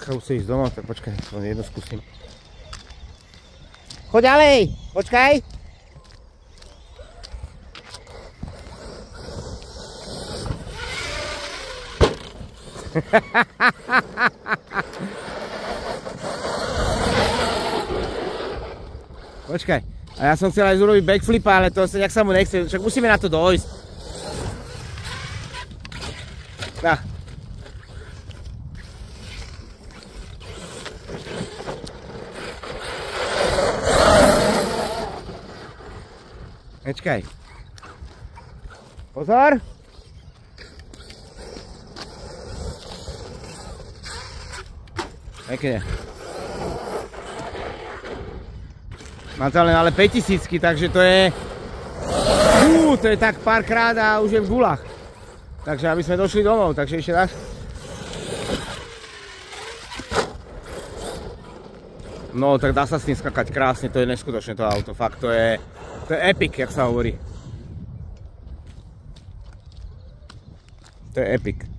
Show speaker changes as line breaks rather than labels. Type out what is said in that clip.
Chceš ísť domov, tak počkaj, len jedno skúsim. Choď ďalej, počkaj. Počkaj, a ja som chcel aj urobiť backflipa, ale to nejak sa mu nechce, však musíme na to dojsť. Dá. Počkaj. Pozor. Pekne. Mám tam len ale 5000, takže to je... to je tak párkrát a už je v gulách. Takže aby sme došli domov, takže ešte raz. No tak dá sa s tým skakať krásne, to je neskutočné to auto, fakt to je epic, jak sa hovorí. To je epic.